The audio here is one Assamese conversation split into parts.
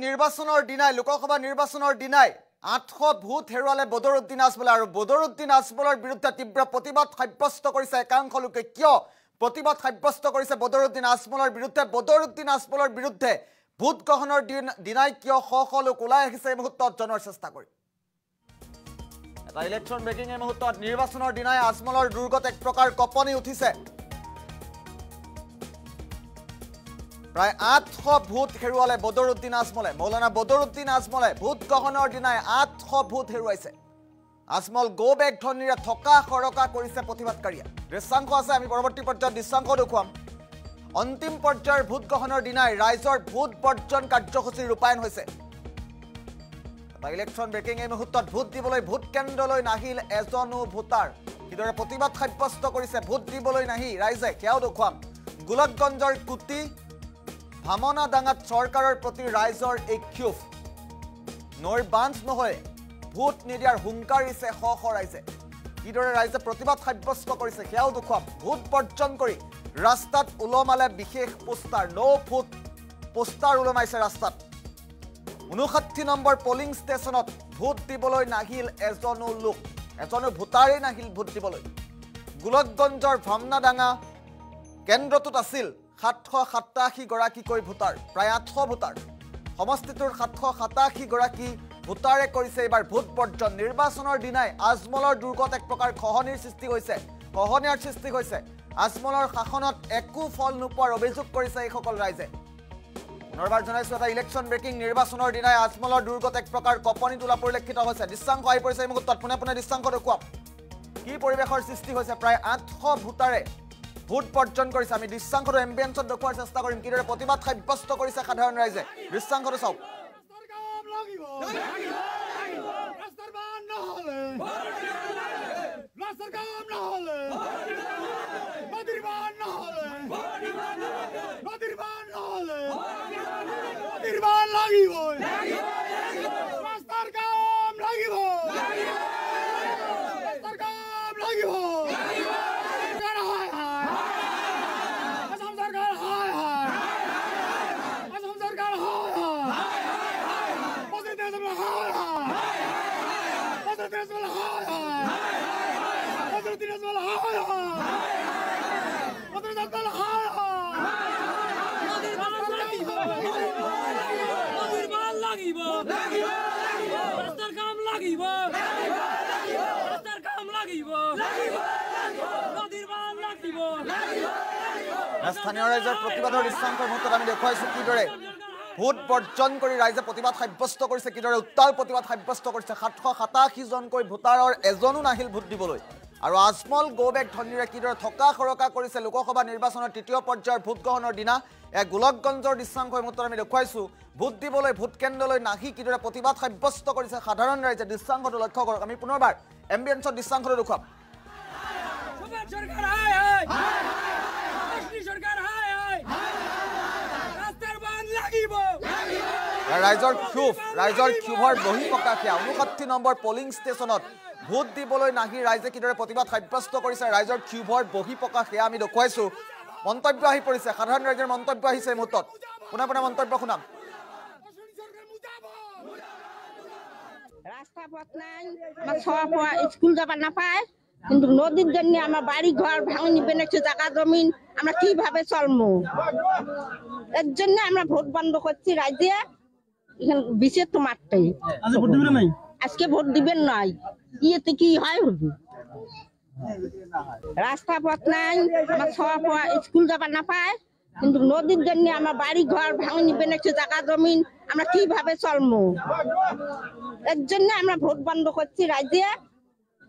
নিৰ্বাচনৰ দিনাই লোকসভা নিৰ্বাচনৰ দিনাই 800 ভোট হেৰুৱালে বদৰুদ্দিন আজমলে আৰু বদৰুদ্দিন আজমলৰ বিৰুদ্ধে তীব্ৰ প্ৰতিবাদ সাব্যস্ত কৰিছে একাংশ লোকে কিয় প্ৰতিবাদ সাব্যস্ত কৰিছে বদৰুদ্দিন আজমলৰ বিৰুদ্ধে বদৰুদ্দিন আজমলৰ বিৰুদ্ধে ভোট গ্ৰহণৰ দিনাই কিয় শ লোক ওলাই আহিছে এই মুহূৰ্তত জনাৰ চেষ্টা কৰি এটা ইলেকশ্যন ব্ৰেকিং এই মুহূৰ্তত নিৰ্বাচনৰ দিনাই আজমলৰ দুৰ্গত এক প্ৰকাৰ কপনি উঠিছে প্ৰায় 800 ভোট হেৰুৱালে বদৰুদ্দিন আজমলে মৌলানা বদৰুদ্দিন আজমলে ভোট গ্ৰহণৰ দিনাই 800 ভোট হেৰুৱাইছে আজমল গো বেক ধনীৰে থকা খৰকা কৰিছে প্ৰতিবাদকাৰীয়ে দৃশ্যাংশ আছে আমি পৰৱৰ্তী পৰ্যায়ত দৃশ্যাংশ দেখুৱাম অন্তিম পৰ্যায়ৰ ভোট গ্ৰহণৰ দিনাই ৰাইজৰ ভোট বৰ্জন কাৰ্যসূচী ৰূপায়ণ হৈছে ইলেকশ্যন ব্ৰেকিং এই মুহূৰ্তত ভোট দিবলৈ ভোট কেন্দ্ৰলৈ নাহিল এজনো ভোটাৰ কিদৰে প্ৰতিবাদ সাব্যস্ত কৰিছে ভোট দিবলৈ নাহি ৰাইজে সেয়াও দেখুৱাম গোলকগঞ্জৰ কুটি ভামনা ডাঙাত চৰকাৰৰ প্ৰতি ৰাইজৰ এই ক্ষোভ নৈৰ বান্ধ নহয় ভোট নিদিয়াৰ হুংকাৰিছে শ ৰাইজে কিদৰে ৰাইজে প্ৰতিবাদ সাব্যস্ত কৰিছে সেয়াও দেখুৱাম ভোট বৰ্জন কৰি ৰাস্তাত ওলমালে বিশেষ পোষ্টাৰ নো ভোট পোষ্টাৰ ওলমাইছে ৰাস্তাত 59 নম্বৰ পলিং ষ্টেচনত ভোট দিবলৈ নাহিল এজনো ভোটাৰেই নাহিল ভোট দিবলৈ গোলকগঞ্জৰ ভামনাডাঙা কেন্দ্ৰটোত আছিল 787 গৰাকীকৈ ভোটাৰ প্ৰায় 800 ভোটাৰ সমষ্টিটোৰ 787 গৰাকী ভোটাৰে কৰিছে এবাৰ ভোট বৰ্জন নিৰ্বাচনৰ দিনাই আজমলৰ দুৰ্গত এক প্ৰকাৰ খহনিয়াৰ সৃষ্টি হৈছে আজমলৰ শাসনত একো ফল নোপোৱাৰ অভিযোগ কৰিছে এইসকল ৰাইজে পুনৰবাৰ জনাইছো এটা ইলেকশ্যন ব্ৰেকিং নিৰ্বাচনৰ দিনাই আজমলৰ দুৰ্গত এক প্ৰকাৰ কপনি তোলা পৰিলক্ষিত হৈছে দৃশ্যাংশ আহি পৰিছে এই মুহূৰ্তত পোনে দৃশ্যাংশ দেখুৱাম কি পৰিৱেশৰ সৃষ্টি হৈছে প্ৰায় 800 ভোটাৰে ভোট বৰ্জন কৰিছে আমি দৃশ্যাংশটো এম্বিয়েন্সত দেখুৱাৰ চেষ্টা কৰিম কিদৰে প্ৰতিবাদ সাব্যস্ত কৰিছে সাধাৰণ ৰাইজে দৃশ্যাংশটো চাওক স্থানীয় ৰাইজৰ প্ৰতিবাদৰ দৃশ্যাংশৰ মুহূৰ্তত আমি দেখুৱাইছো কিদৰে ভোট বৰ্জন কৰি ৰাইজে প্ৰতিবাদ সাব্যস্ত কৰিছে কিদৰে উত্তাল প্ৰতিবাদ সাব্যস্ত কৰিছে 787 জনকৈ ভোটাৰৰ এজনো নাহিল ভোট দিবলৈ আৰু আজমল গো বেক ধনীৰে কিদৰে থকা খৰকা কৰিছে লোকসভা নিৰ্বাচনৰ তৃতীয় পৰ্যায়ৰ ভোট গ্ৰহণৰ দিনা এক গোলকগঞ্জৰ দৃশ্যাংশৰ মুহূৰ্তত আমি দেখুৱাইছো ভোট দিবলৈ ভোট কেন্দ্ৰলৈ নাহি কিদৰে প্ৰতিবাদ সাব্যস্ত কৰিছে সাধাৰণ ৰাইজে দৃশ্যাংশটো লক্ষ্য কৰক আমি পুনৰবাৰ এম্বিয়েন্সৰ দৃশ্যাংশটো দেখুৱাম ৰাইজৰ ক্ষোভৰ বহি প্ৰকাশিয়া 59 নম্বৰ পলিং ষ্টেচনত ভোট দিবলৈ নাহি ৰাইজে কিদৰে প্ৰতিবাদ সাব্যস্ত কৰিছে ৰাইজৰ ক্ষোভৰ বহি প্ৰকাশিয়া আমি দেখুৱাইছো মন্তব্য আহি পৰিছে সাধাৰণ ৰাইজৰ মন্তব্য আহিছে এই মুহূৰ্তত পুনৰ মন্তব্য শুনাম রাস্তা পথ নাই আমার সব স্কুল যাবার না পায় কিন্তু নদীর জন্য আমার বাড়ি ঘর ভাঙনি বেনেছে জায়গা জমিন আমরা কিভাবে চলবো এর জন্য আমরা ভোট বন্ধ করছি রাজ্যে এখানে বিশেষ তো মারতেই আজকে ভোট দিবেন নাই ইয়েতে কি হয় রাস্তা পথ নাই আমার সব স্কুল যাবার না পায় কিন্তু নদীর জন্য আমার বাড়ি ঘর ভাঙনি বেনেছে জায়গা জমিন আমরা কিভাবে চলবো এর জন্য আমরা ভোট বন্ধ করছি রাজ্যে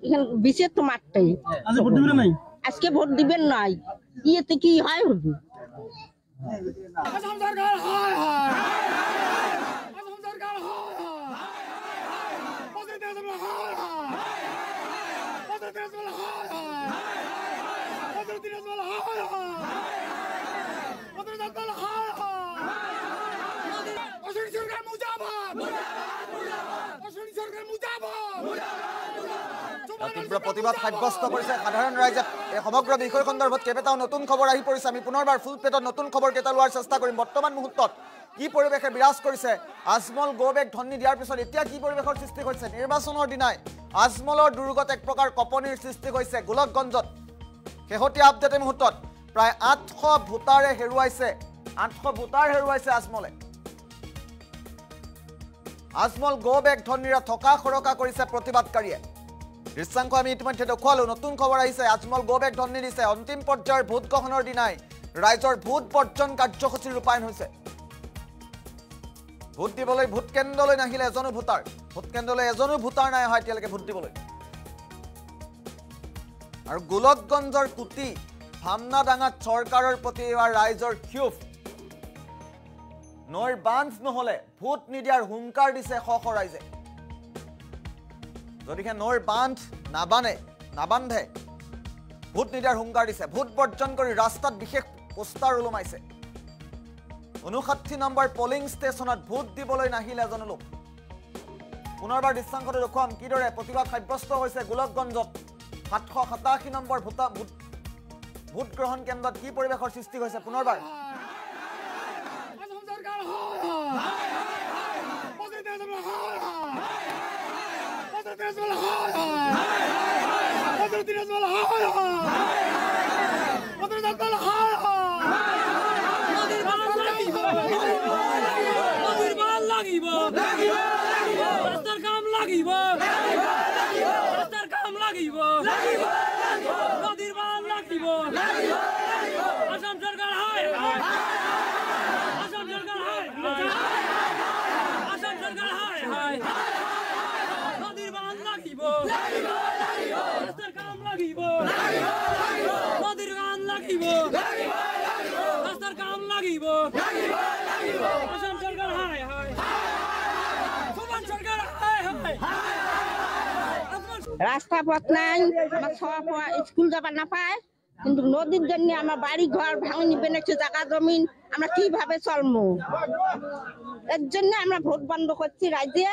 এখানে বিশেষ তো মারতেই আজকে ভোট দিবেন নাই ইয়েতে কি হয় তীব্ৰ প্ৰতিবাদ সাব্যস্ত কৰিছে সাধাৰণ ৰাইজে এই সমগ্ৰ বিষয় সন্দৰ্ভত কেইবাটাও নতুন খবৰ আহি পৰিছে আমি পুনৰবাৰ ফুল প্লেটত নতুন খবৰ কেইটা লোৱাৰ চেষ্টা কৰিম বৰ্তমান মুহূৰ্তত কি পৰিৱেশে বিৰাজ কৰিছে আজমল গৌবেক ধন্নি দিয়াৰ পিছত এতিয়া কি পৰিৱেশৰ সৃষ্টি হৈছে নিৰ্বাচনৰ দিনাই আজমলৰ দুৰ্গত এক প্ৰকাৰ কপনিৰ সৃষ্টি হৈছে গোলকগঞ্জত শেহতীয়া আপডেট মুহূৰ্তত প্ৰায় 800 ভোটাৰে হেৰুৱাইছে 800 ভোটাৰ হেৰুৱাইছে আজমলে আজমল গৌবেক ধন্নিৰা থকা খৰকা কৰিছে প্ৰতিবাদকাৰীয়ে দৃশ্যাংশ আমি ইতিমধ্যে দেখুৱালো নতুন খবৰ আহিছে আজমল গৌবেক ধন্নি দিছে অন্তিম পৰ্যায়ৰ ভোট গ্ৰহণৰ দিনাই ৰাইজৰ ভোট বৰ্জন কাৰ্যসূচী ৰূপায়ণ হৈছে ভোট দিবলৈ ভোট কেন্দ্ৰলৈ নাহিলে এজনো ভোটাৰ ভোট কেন্দ্ৰলৈ এজনো ভোটাৰ নাই হয় এতিয়ালৈকে ভোট দিবলৈ আৰু গোলকগঞ্জৰ কুটি ভামনাডাঙাত চৰকাৰৰ প্ৰতি ৰাইজৰ ক্ষোভ নৈৰ বান্ধ নহলে ভোট নিদিয়াৰ হুংকাৰ দিছে শ ৰাইজে যদিহে নৈৰ বান্ধ নাবান্ধে ভোট নিদিয়াৰ হুংকাৰ দিছে ভোট বৰ্জন কৰি ৰাস্তাত বিশেষ পোষ্টাৰ ওলমাইছে 59 নম্বৰ পলিং ষ্টেচনত ভোট দিবলৈ নাহিলে এজন লোক পুনৰবাৰ দৃশ্যাংশটো দেখুৱাম কিদৰে প্ৰতিবাদ সাব্যস্ত হৈছে গোলকগঞ্জত 787 নম্বৰ ভোট গ্ৰহণ কেন্দ্ৰত কি পৰিৱেশৰ সৃষ্টি হৈছে পুনৰবাৰ রাস্তা পথ নাই আমার সব স্কুল যাবার না পায় কিন্তু নদীর জন্য আমার বাড়ি ঘর ভাঙনি বেনেছে জায়গা জমিন আমরা কিভাবে চলবো এর জন্য আমরা ভোট বন্ধ করছি রাজ্যে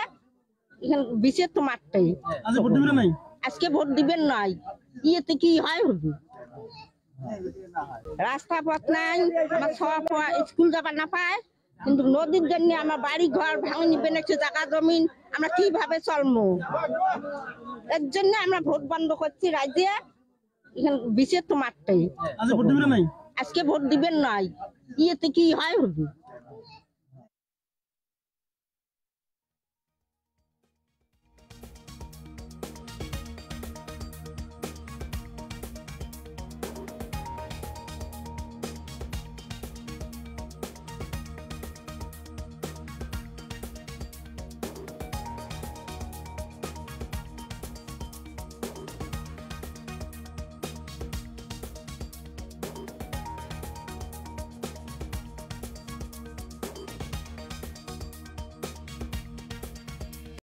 এখানে বিশেষ তো মারতে আজকে ভোট দিবেন নাই ইয়েতে কি হয় হবে রাস্তা পথ নাই আমার সব স্কুল যাবার না পায় কিন্তু নদীর জন্য আমার বাড়ি ঘর ভাঙনি বেনেছে জায়গা জমিন আমরা কিভাবে চলবো এর জন্য আমরা ভোট বন্ধ করছি রাজ্যে এখানে বিশেষ তো মারতে আজকে ভোট দিবেন নাই ইয়েতে কি হয় হবে